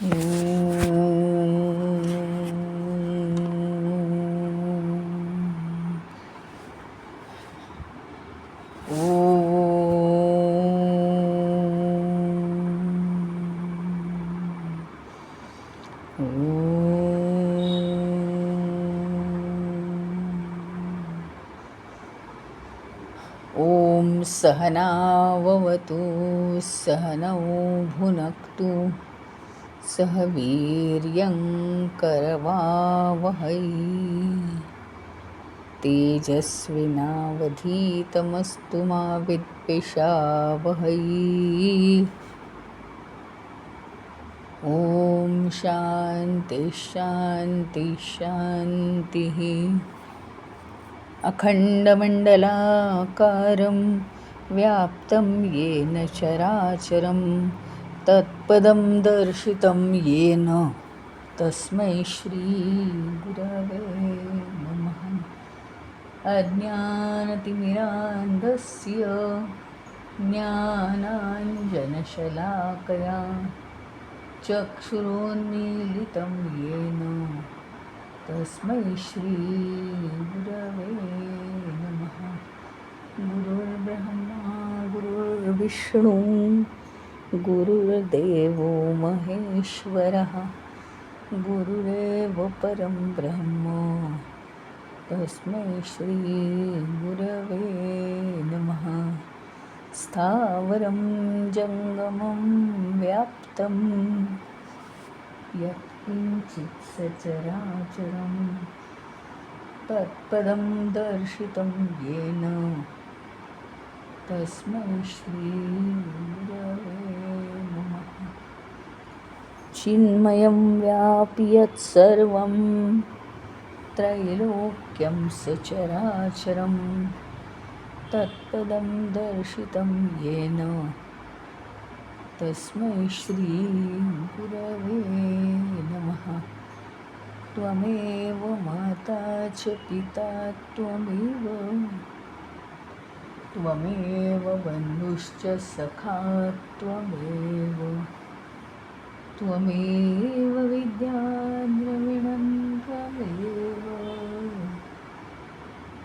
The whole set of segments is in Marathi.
ॐ सहनाववतु सहनौ भुनक्तु सह वीर्यं करवावहै तेजस्विनावधीतमस्तु मा विद्विषावहै। ॐ शान्ति शान्ति शान्तिः। अखण्डमण्डलाकारं व्याप्तं येन चराचरं तत्पदं दर्शितं येन तस्मै श्रीगुरवे नमः। अज्ञानतिमिरान्धस्य ज्ञानाञ्जनशलाकया चक्षुरोन्मीलितं येन तस्मै श्रीगुरवे नमः। गुरुर्ब्रह्मा गुरुर्विष्णु गुरुर्देवो महेश्वरः गुरुरेव परं ब्रह्म तस्मै श्रीगुरवे नमः। स्थावरं जङ्गमं व्याप्तं यत्किञ्चित् सचराचरं तत्पदं दर्शितं येन तस्मै श्रीगुरवे नमः। चिन्मयं व्यापि यत्सर्वं त्रैलोक्यं सचराचरं तत्पदं दर्शितं येन तस्मै श्रीगुरवे नमः। त्वमेव माता च पिता त्वमेव बन्धुश्च सखा त्वमेव विद्या द्रविणं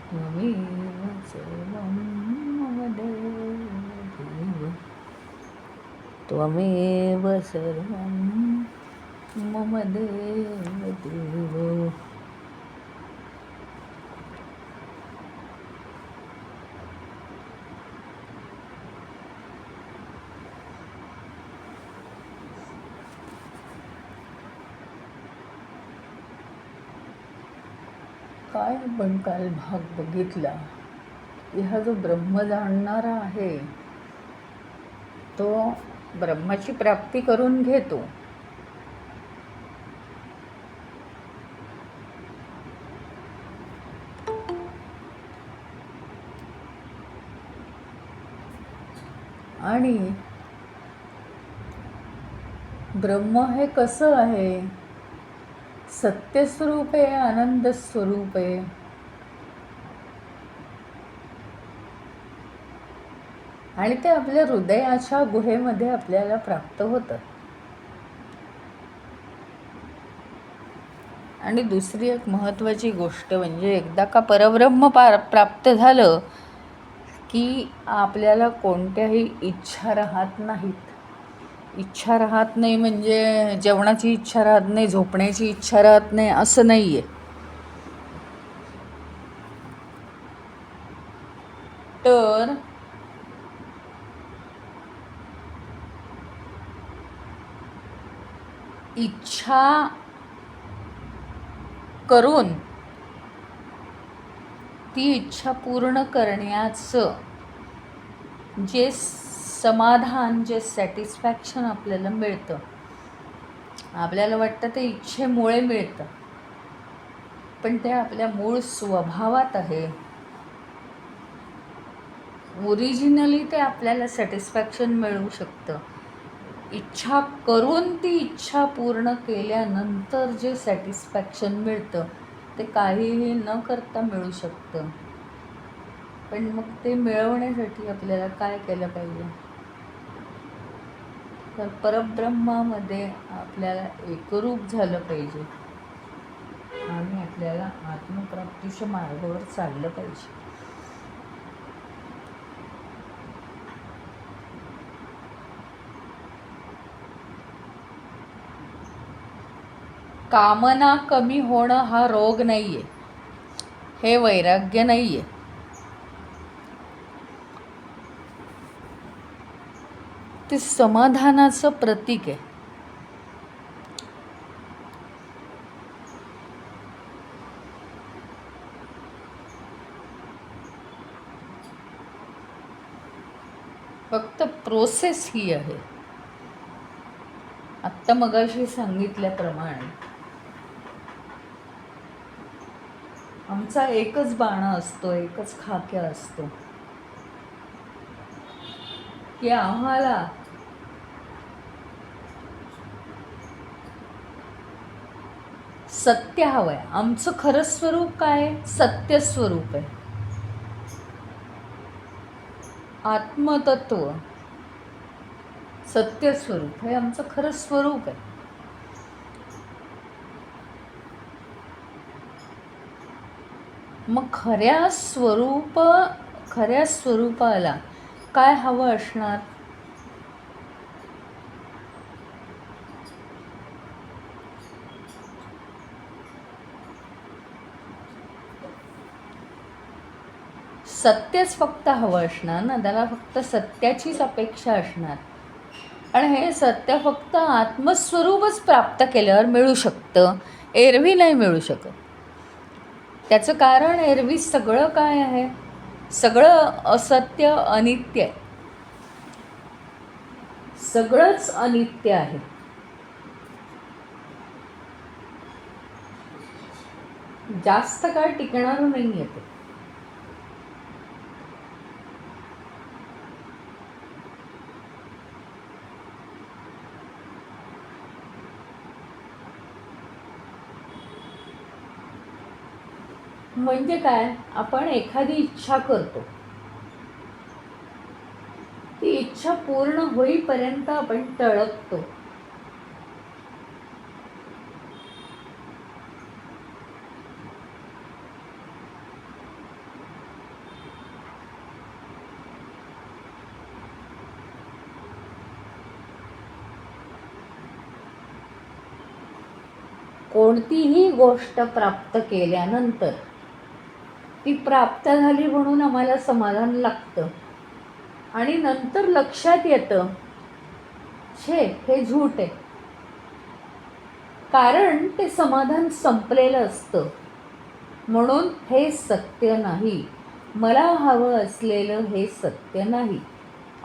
त्वमेव सर्वं मम देव त्वमेव सर्वं मम देव। काय आपण काल भाग बघितला की हा जो ब्रह्म जाणणारा आहे तो ब्रह्माची प्राप्ती करून घेतो, आणि ब्रह्म हे कसं आहे? सत्यस्वरूप आहे, आनंद स्वरूप आहे. आणि ते आपल्या हृदयाच्या गुहेमध्ये आपल्याला प्राप्त होतं. आणि दुसरी एक महत्त्वाची गोष्ट म्हणजे एकदा का परब्रह्म प्राप्त झालं की आपल्याला कोणत्याही इच्छा राहत नाहीत. इच्छा राहत नाही म्हणजे जेवणाची इच्छा राहत नाही, झोपण्याची इच्छा राहत नाही असं नाही आहे. तर इच्छा करून ती इच्छा पूर्ण करण्याचं जे समाधान, जे सॅटिस्फॅक्शन आपल्याला मिळतं, आपल्याला वाटतं ते इच्छेमुळे मिळतं, पण ते आपल्या मूळ स्वभावात आहे. ओरिजिनली ते आपल्याला सॅटिस्फॅक्शन मिळू शकतं. इच्छा करून ती इच्छा पूर्ण केल्यानंतर जे सॅटिस्फॅक्शन मिळतं ते काहीही न करता मिळू शकतं. पण मग ते मिळवण्यासाठी आपल्याला काय केलं पाहिजे? तर परब्रह्मामध्ये आपल्याला एकरूप झालं पाहिजे आणि आपल्याला आत्मप्राप्तीच्या मार्गावर चाललं पाहिजे. कामना कमी होणं हा रोग नाही आहे, हे वैराग्य नाही आहे. ते समाधानाचं प्रतीक आहे. फक्त प्रोसेस ही आहे. आत्ता मगाशी सांगितल्याप्रमाणे आमचा एकच बाणा असतो, एकच खाक्या असतो की आम्हाला सत्य हवं आहे. आमचं खरं स्वरूप काय आहे? सत्य स्वरूप आहे. आत्मतत्व सत्य स्वरूप हे आमचं खरं स्वरूप आहे. मग खऱ्या स्वरूपाला काय हवं असणार? सत्यच फक्त हवं असणार ना, त्याला फक्त सत्याचीच अपेक्षा असणार. आणि हे सत्य फक्त आत्मस्वरूपच प्राप्त केल्यावर मिळू शकतं, एरवी नाही मिळू शकत. त्याचं कारण एरवी सगळं काय आहे? सगळं असत्य, अनित्य आहे. सगळंच अनित्य आहे. जास्त काळ टिकणारं नाही आहे ते. म्हणजे काय? आपण एखादी इच्छा करतो, ती इच्छा पूर्ण होईपर्यंत आपण तळपतो. कोणतीही गोष्ट प्राप्त केल्यानंतर ती प्राप्त झाली म्हणून आम्हाला समाधान लागतं आणि नंतर लक्षात येतं हे झूट आहे. कारण ते समाधान संपलेलं असतं. म्हणून हे सत्य नाही, मला हवं असलेलं हे सत्य नाही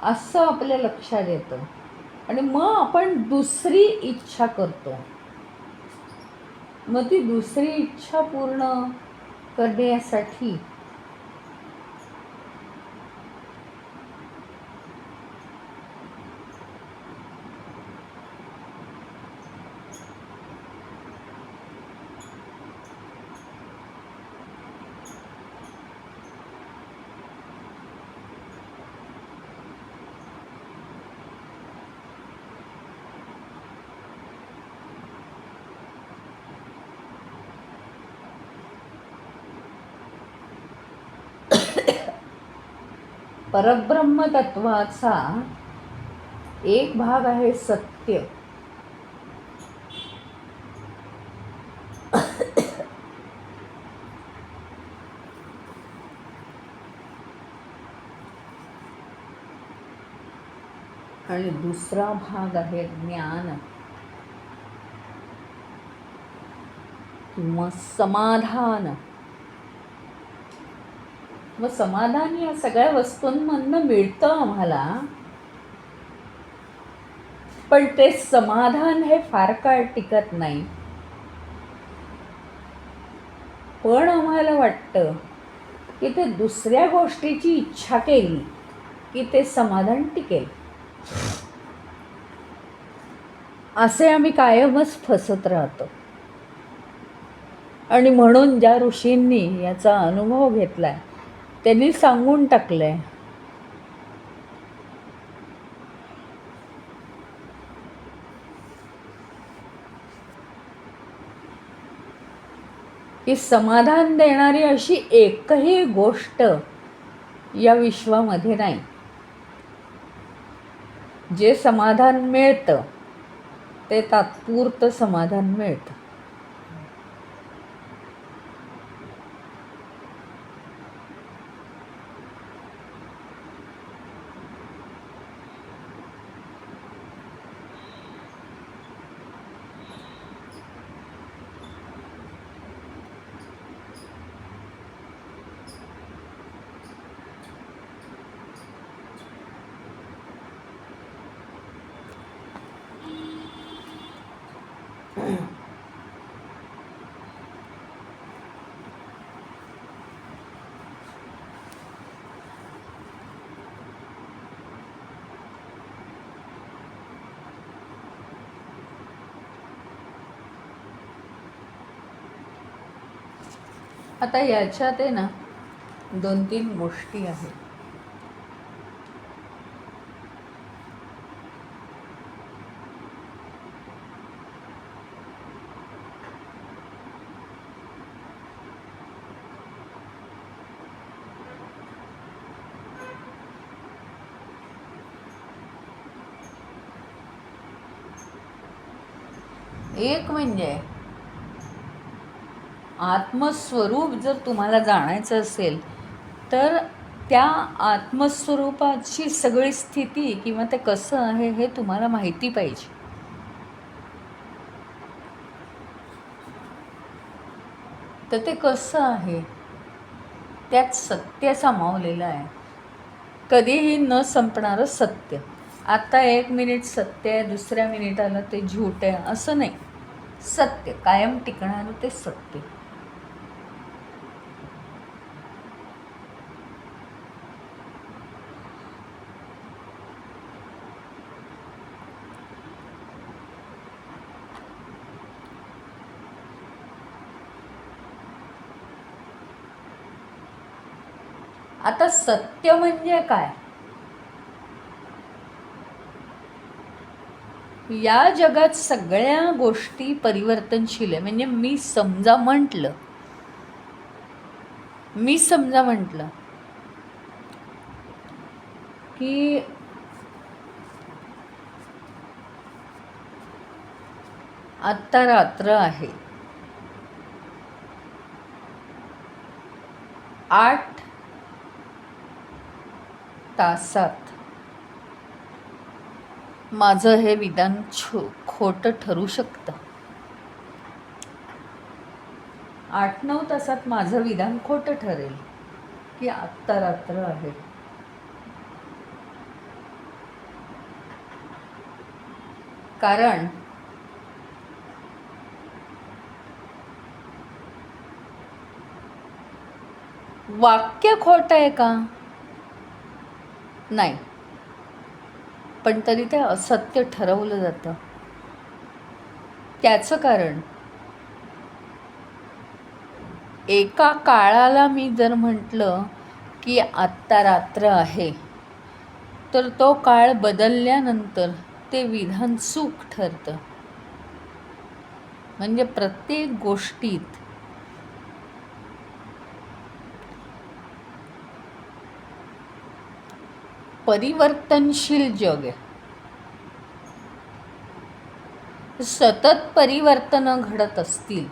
असं आपल्या लक्षात येतं. आणि मग आपण दुसरी इच्छा करतो. मग ती दुसरी इच्छा पूर्ण करण्यासाठी परब्रह्म तत्वाचा एक भाग आहे सत्य. आणि दुसरा भाग आहे ज्ञान किंवा समाधान. मग समाधान या सगळ्या वस्तूंमधनं मिळतं आम्हाला, पण ते समाधान हे फार काळ टिकत नाही. पण आम्हाला वाटतं की ते दुसऱ्या गोष्टीची इच्छा केली की ते समाधान टिकेल. असे आम्ही कायमच फसत राहतो. आणि म्हणून ज्या ऋषींनी याचा अनुभव घेतलाय त्यांनी सांगून टाकलंय की समाधान देणारी अशी एकही गोष्ट या विश्वामध्ये नाही. जे समाधान मिळतं ते तात्पुरतं समाधान मिळतं. आता याच्यात आहे ना 2-3 गोष्टी आहेत. एक म्हणजे आत्मस्वरूप जर तुम्हाला जाणायचं असेल तर त्या आत्मस्वरूपाची सगळी स्थिती किंवा ते कसं आहे हे तुम्हाला माहिती पाहिजे. तर ते कसं आहे, त्यात सत्य सामावलेलं आहे, कधीही न संपणारं सत्य. आता 1 मिनिट सत्य आहे, दुसऱ्या मिनिटाला ते झूट आहे असं नाही. सत्य कायम टिकणारं ते सत्य. आता सत्य म्हणजे काय? या जगात सगळ्या गोष्टी परिवर्तनशील आहे. म्हणजे मी समजा म्हटलं की आत्ता रात्र आहे, 8 तासात माझं हे विधान खोटं ठरू शकतं. 8-9 तासात माझं विधान खोटं ठरेल की आत्ता रात्र आहे. कारण वाक्य खोटं आहे का? नाही, पण तरी ते असत्य ठरवलं जातं. त्याचं कारण एका काळाला मी जर म्हटलं की आत्ता रात्र आहे, तर तो काळ बदलल्यानंतर ते विधान चूक ठरतं. म्हणजे प्रत्येक गोष्टीत परिवर्तनशील जग आहे. सतत परिवर्तनं घडत असतील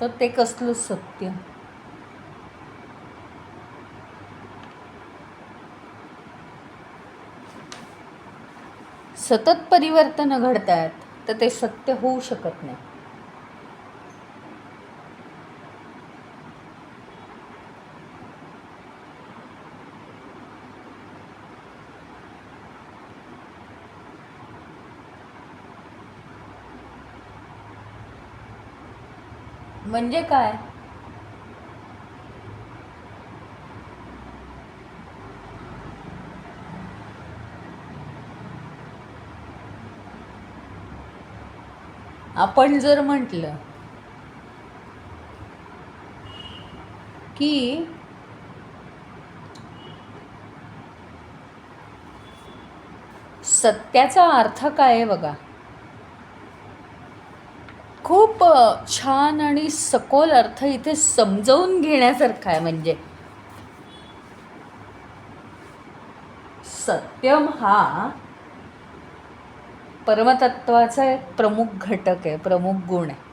तर ते कसलं सत्य? सतत परिवर्तनं घडत आहेत तर ते सत्य होऊ शकत नाही. म्हणजे काय? आपण जर म्हटलं की सत्याचा अर्थ काय आहे बघा, खूप छान आणि सखोल अर्थ इथे समजावून घेण्यासारखा आहे. म्हणजे सत्यम हा परमतत्वाचा एक प्रमुख घटक आहे, प्रमुख गुण आहे.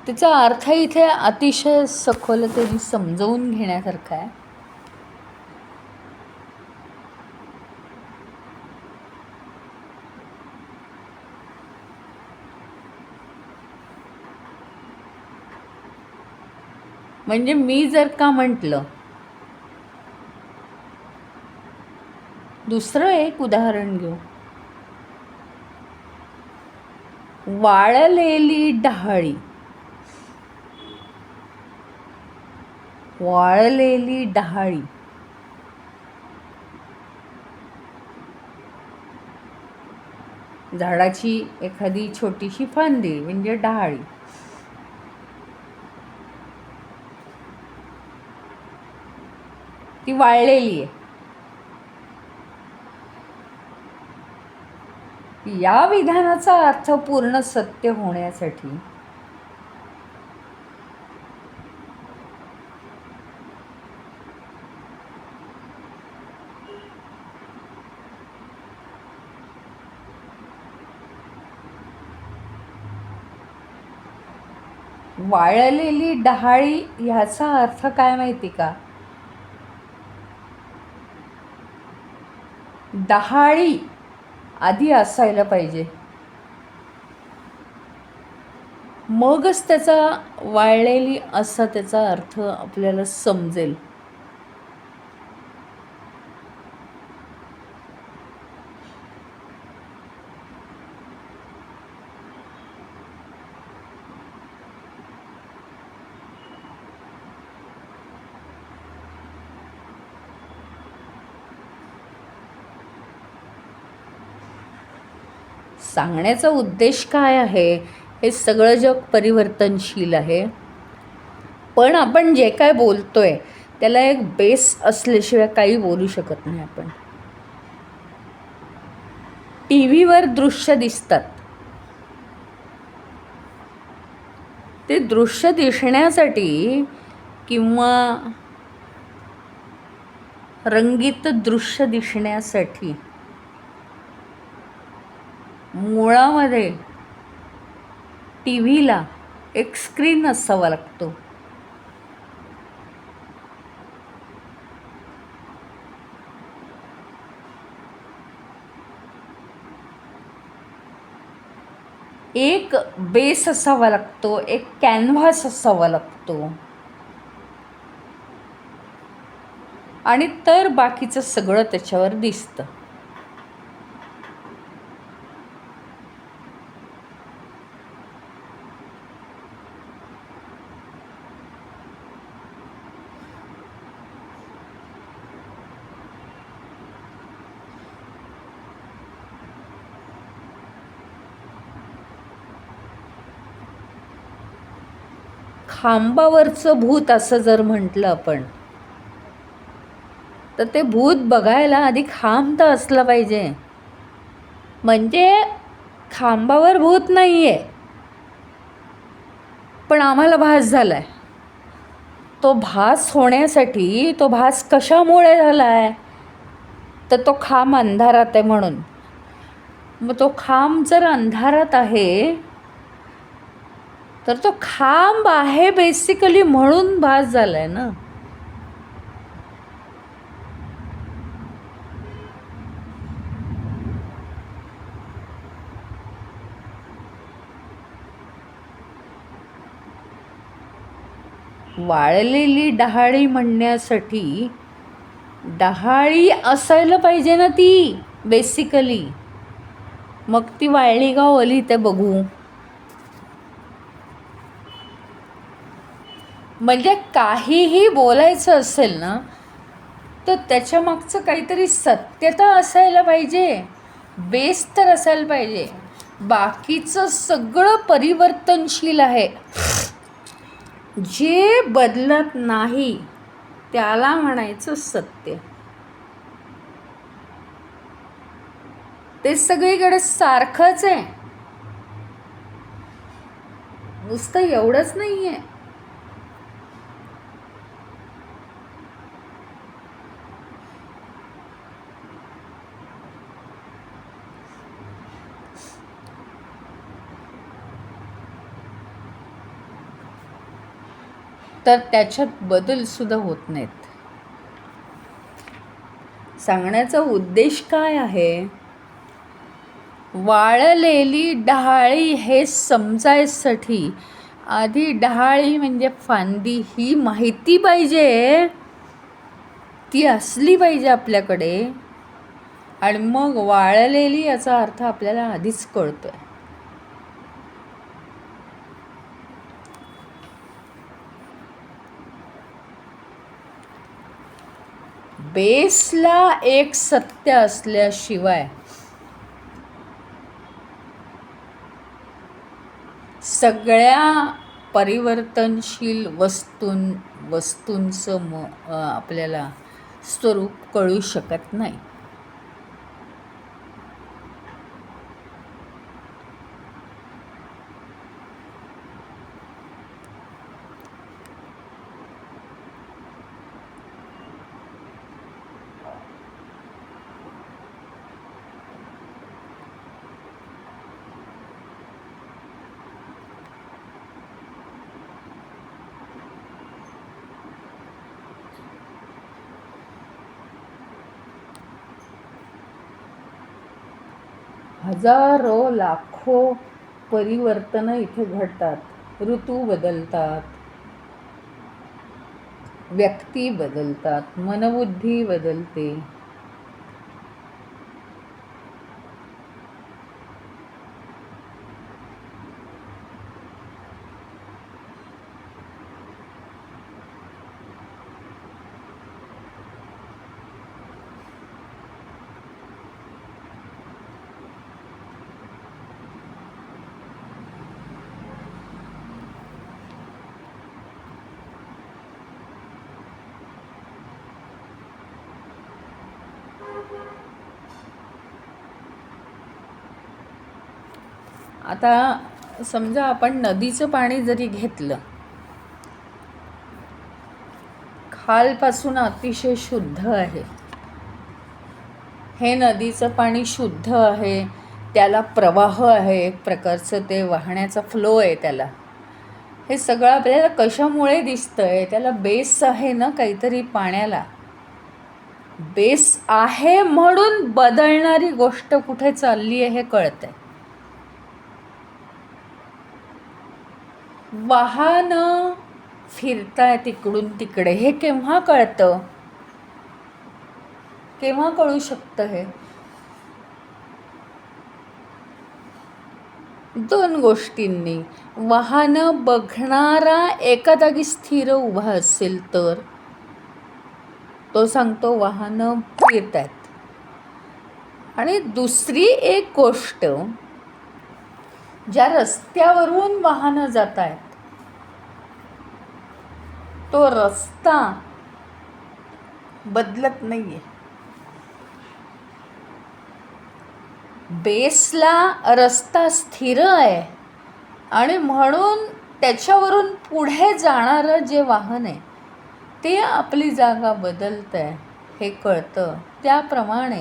त्याचा अर्थ इथे अतिशय सखोलतेने समजवून घेण्यासारखा आहे. म्हणजे मी जर का म्हटलं, दुसरं एक उदाहरण घेऊ. वाळलेली डहाळी. वाळलेली डहाळी झाडाची एखादी छोटीशी फांदी म्हणजे डहाळी. ती वाळलेली आहे. या विधानाचा अर्थ पूर्ण सत्य होण्यासाठी वाळलेली डहाळी ह्याचा अर्थ काय माहिती का? डहाळी आधी असायला पाहिजे, मगच त्याचा वाळलेली असा त्याचा अर्थ आपल्याला समजेल. सांगण्याचा उद्देश काय आहे? हे सगळं जग परिवर्तनशील आहे, पण आपण जे काय बोलतोय त्याला एक बेस असल्याशिवाय काही बोलू शकत नाही आपण. टी व्हीवर दृश्य दिसतात, ते दृश्य दिसण्यासाठी किंवा रंगीत दृश्य दिसण्यासाठी मुळामध्ये टी व्हीला एक स्क्रीन असावा लागतो. एक बेस असावा लागतो, एक कॅनव्हास असावा लागतो, आणि तर बाकीचं सगळं त्याच्यावर दिसतं. खांबावरचं भूत असं जर म्हटलं आपण, तर ते भूत बघायला आधी खांब तर असला पाहिजे. म्हणजे खांबावर भूत नाही आहे, पण आम्हाला भास झाला आहे. तो भास होण्यासाठी, तो भास कशामुळे झाला आहे? तर तो खांब अंधारात आहे म्हणून. मग तो खांब जर अंधारात आहे तर तो खांब आहे बेसिकली म्हणून भास झाला आहे ना. वाळलेली डहाळी म्हणण्यासाठी डहाळी असायला पाहिजे ना ती बेसिकली. मग ती वाळली का ओली ते बघू. म्हणजे काहीही बोलायचं असेल ना तर त्याच्या मागचं काहीतरी सत्यता असायला पाहिजे, बेस तर असायला पाहिजे. बाकीचं सगळं परिवर्तनशील आहे. जे बदलत नाही त्याला म्हणायचं सत्य. ते सगळीकडे सारखंच आहे. नुसतं एवढंच नाही आहे, तर त्याच्यात बदलसुद्धा होत नाहीत. सांगण्याचा उद्देश काय आहे? वाळलेली डहाळी हे समजायसाठी आधी डहाळी म्हणजे फांदी ही माहिती पाहिजे, ती असली पाहिजे आपल्याकडे, आणि मग वाळलेली याचा अर्थ आपल्याला आधीच कळतोय. बेसला एक सत्य असल्याशिवाय सगळ्या परिवर्तनशील वस्तूंचं आपल्याला स्वरूप कळू शकत नाही. हजारो लाखो परिवर्तनं इथे घडतात. ऋतू बदलतात, व्यक्ती बदलतात, मनबुद्धी बदलते. आता समजा आपण नदीचं पाणी जरी घेतलं, खालपासून अतिशय शुद्ध आहे. हे नदीचं पाणी शुद्ध आहे, त्याला प्रवाह आहे, एक प्रकारचं ते वाहण्याचा फ्लो आहे त्याला. हे सगळं आपल्याला कशामुळे दिसतंय? त्याला बेस आहे ना काहीतरी पाण्याला. बेस आहे म्हणून बदलणारी गोष्ट कुठे चालली आहे हे कळतंय. वाहनं फिरतायत इकडून तिकडे, हे केव्हा कळतं? केव्हा कळू शकतं हे? दोन गोष्टींनी. वाहनं बघणारा एका जागी स्थिर उभा असेल तर तो सांगतो वाहनं फिरत आहेत. आणि दुसरी एक गोष्ट, ज्या रस्त्यावरून वाहनं जात आहेत तो रस्ता बदलत नाहीये. बेसला रस्ता स्थिर आहे आणि म्हणून त्याच्यावरून पुढे जाणारं जे वाहन आहे ते आपली जागा बदलत आहे हे कळतं. त्याप्रमाणे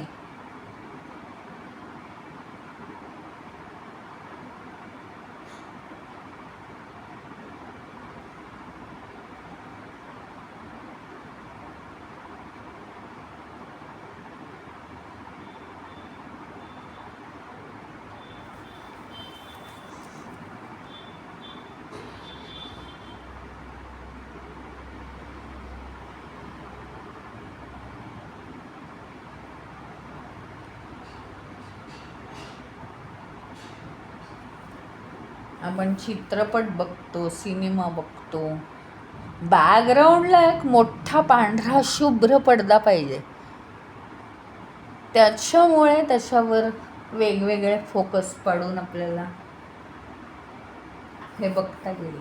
आपण चित्रपट बघतो, सिनेमा बघतो, बॅकग्राऊंडला एक मोठा पांढरा शुभ्र पडदा पाहिजे. त्याच्यामुळे त्याच्यावर वेगवेगळे फोकस पाडून आपल्याला हे बघता येईल.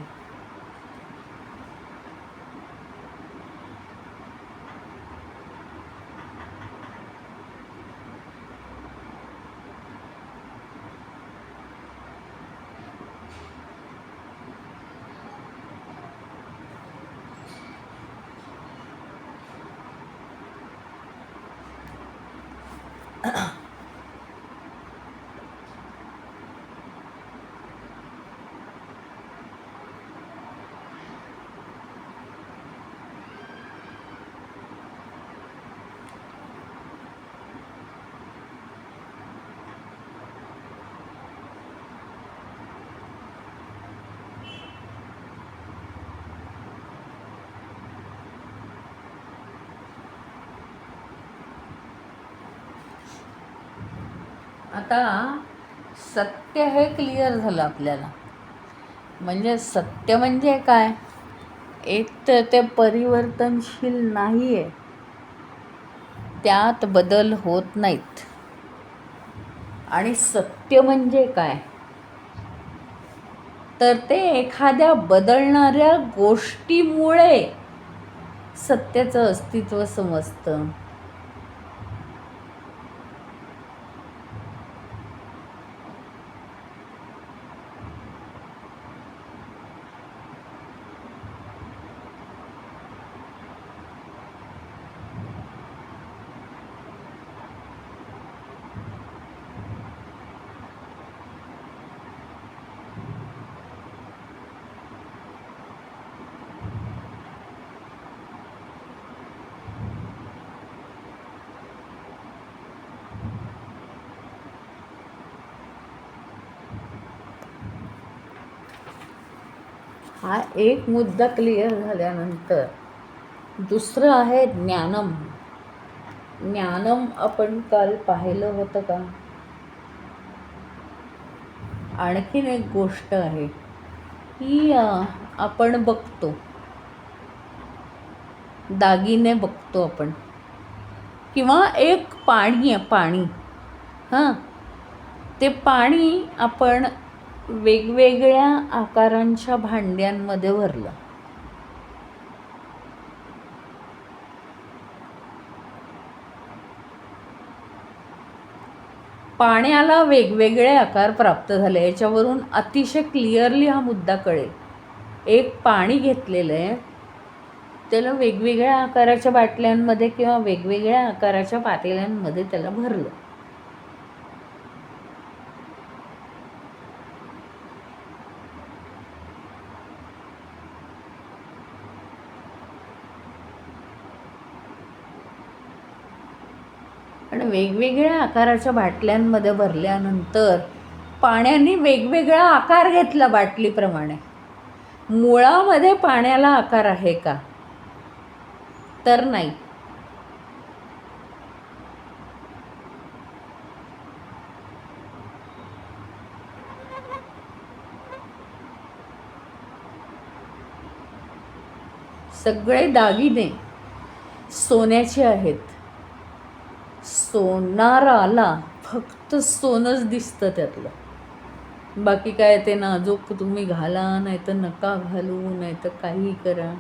आता सत्य हे क्लिअर झालं आपल्याला. म्हणजे सत्य म्हणजे काय? एक तर ते परिवर्तनशील नाही आहे, त्यात बदल होत नाहीत. आणि सत्य म्हणजे काय? तर ते एखाद्या बदलणाऱ्या गोष्टीमुळे सत्याचं अस्तित्व समजतं. हा एक मुद्दा क्लिअर झाल्यानंतर दुसरं आहे ज्ञानम. ज्ञानम आपण काल पाहिलं होतं का? आणखीन एक गोष्ट आहे की आपण बघतो, दागिने बघतो आपण, किंवा एक पाणी आहे, पाणी. हां, ते पाणी आपण वेगवेगळ्या आकारांच्या भांड्यांमध्ये भरलं. पाण्याला वेगवेगळे आकार प्राप्त झाले. याच्यावरून अतिशय क्लिअरली हा मुद्दा कळेल. एक पाणी घेतलेलं आहे, त्याला वेगवेगळ्या आकाराच्या बाटल्यांमध्ये किंवा वेगवेगळ्या आकाराच्या पातेल्यांमध्ये त्याला भरलं. आणि वेगवेगळ्या आकाराच्या बाटल्यांमध्ये भरल्यानंतर पाण्याने वेगवेगळा आकार घेतला बाटलीप्रमाणे. मुळामध्ये पाण्याला आकार आहे का? तर नाही. सगळे दागिने सोन्याचे आहेत. सोनाराला फक्त सोनंच दिसतं त्यातलं. बाकी काय ते नाजूक तुम्ही घाला, नाही तर नका घालू, नाही तर काही करा.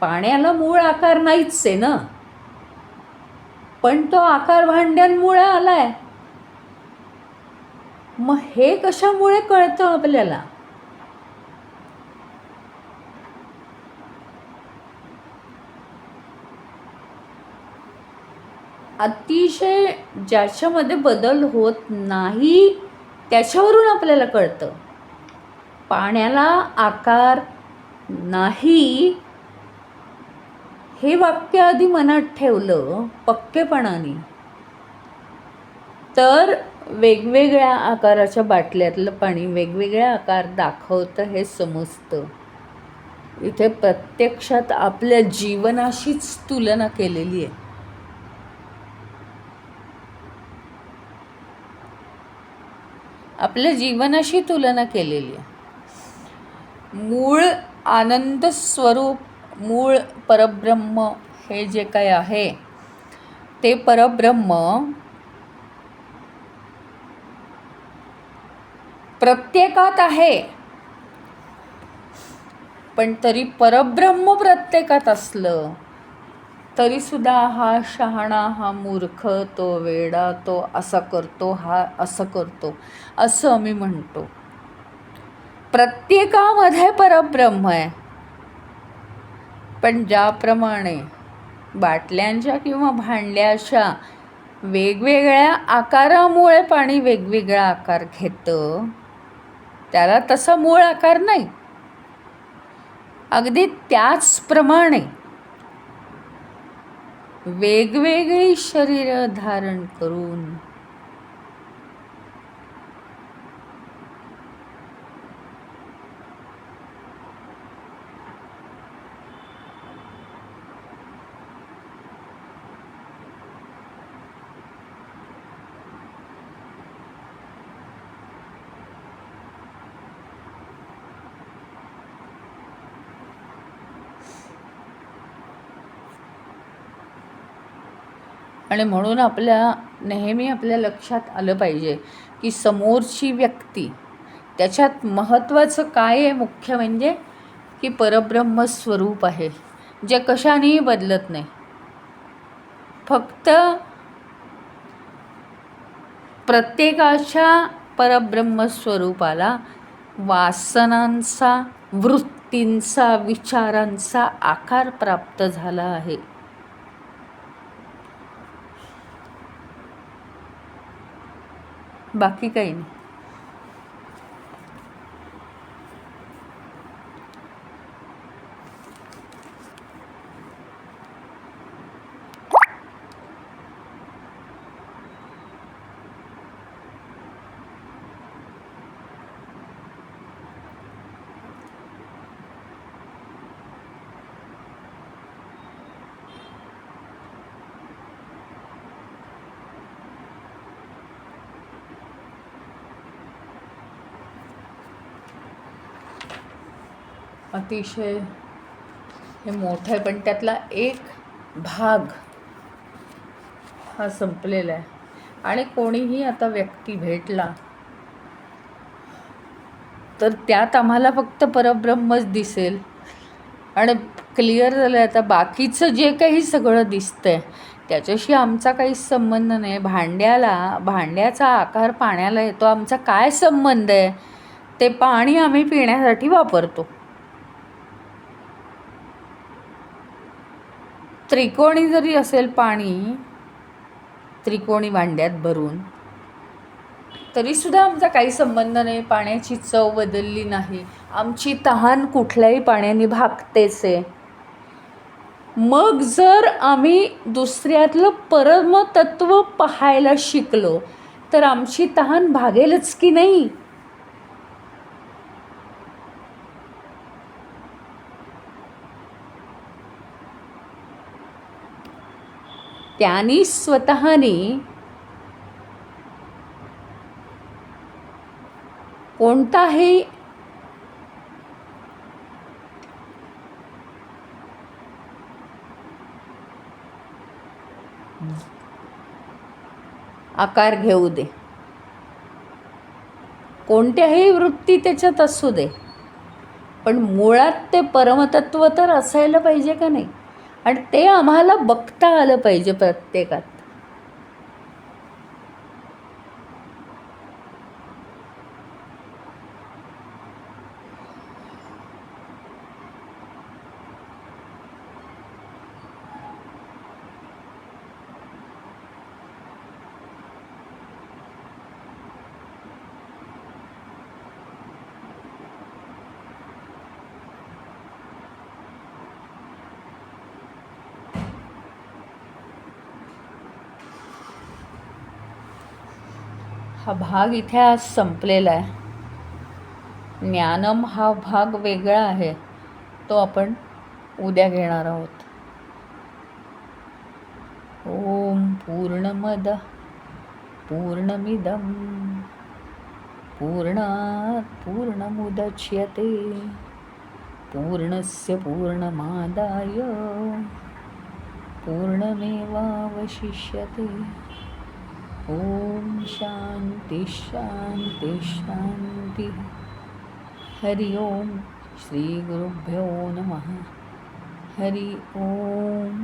पाण्याला मूळ आकार नाहीच आहे ना, पण तो आकार भांड्यांमुळे आलाय. मग हे कशामुळे कळतं आपल्याला? अतिशय ज्याच्यामध्ये बदल होत नाही त्याच्यावरून आपल्याला कळतं. पाण्याला आकार नाही हे वाक्य आधी मनात ठेवलं पक्केपणाने, तर वेगवेगळ्या आकाराच्या बाटल्यातलं पाणी वेगवेगळ्या आकार दाखवतं हे समजतं. इथे प्रत्यक्षात आपल्या जीवनाशीच तुलना केलेली आहे. आपल्या जीवनाशी तुलना केलेली आहे. मूळ आनंद स्वरूप, मूळ परब्रह्म हे जे काही आहे ते परब्रह्म प्रत्येकात आहे. पण तरी परब्रह्म प्रत्येकात असलं तरीसुद्धा हा शहाणा, हा मूर्ख, तो वेडा, तो असा करतो, हा असं करतो, असं आम्ही म्हणतो. प्रत्येकामध्ये परब्रह्म आहे. पण ज्याप्रमाणे बाटल्यांच्या किंवा भांड्याच्या वेगवेगळ्या आकारामुळे पाणी वेगवेगळा आकार घेतं, त्याला तसा मूळ आकार नाही. अगदी त्याचप्रमाणे वेगवेगळी शरीर धारण करून आणि म्हणून नेहमी आपल्या लक्षात आलं पाहिजे की समोरची व्यक्ती त्याच्यात महत्त्वाचं काय आहे, मुख्य म्हणजे की परब्रह्म स्वरूप आहे, जे कशानेही बदलत नाही. फक्त प्रत्येकाच्या परब्रह्म स्वरूपाला वासनांचा, वृत्तींचा, विचारांचा आकार प्राप्त झाला आहे. बाकी काही नाही. अतिशय हे मोठं आहे, पण त्यातला एक भाग हा संपलेला आहे. आणि कोणीही आता व्यक्ती भेटला तर त्यात आम्हाला फक्त परब्रह्मच दिसेल. आणि क्लिअर झालं आता बाकीचं जे काही सगळं दिसतंय त्याच्याशी आमचा काहीच संबंध नाही. भांड्याचा आकार पाण्याला येतो, आमचा काय संबंध आहे? ते पाणी आम्ही पिण्यासाठी वापरतो. त्रिकोणी जरी असेल पाणी, त्रिकोणी भांड्यात भरून, तरीसुद्धा आमचा काही संबंध नाही. पाण्याची चव बदलली नाही, आमची तहान कुठल्याही पाण्याने भागतेच आहे. मग जर आम्ही दुसऱ्यातलं परमतत्व पाहायला शिकलो तर आमची तहान भागेलच की नाही? त्यांनी स्वतःने कोणताही आकार घेऊ दे, कोणत्याही वृत्ती त्याच्यात असू दे, पण मुळात ते परमतत्व तर असायला पाहिजे का नाही? आणि ते आम्हाला बघता आलं पाहिजे प्रत्येकात. हा भाग इथे आज संपलेला आहे. ज्ञानम हा भाग वेगळा आहे, तो आपण उद्या घेणार आहोत. ओम पूर्णमद पूर्णमिदं पूर्णात् पूर्णमुदच्यते पूर्णस्य पूर्णमादाय पूर्णमेवावशिष्यते. ओम शांति शांति शांति. हरि ओम. श्री गुरुभ्यो नमः. हरि ओम.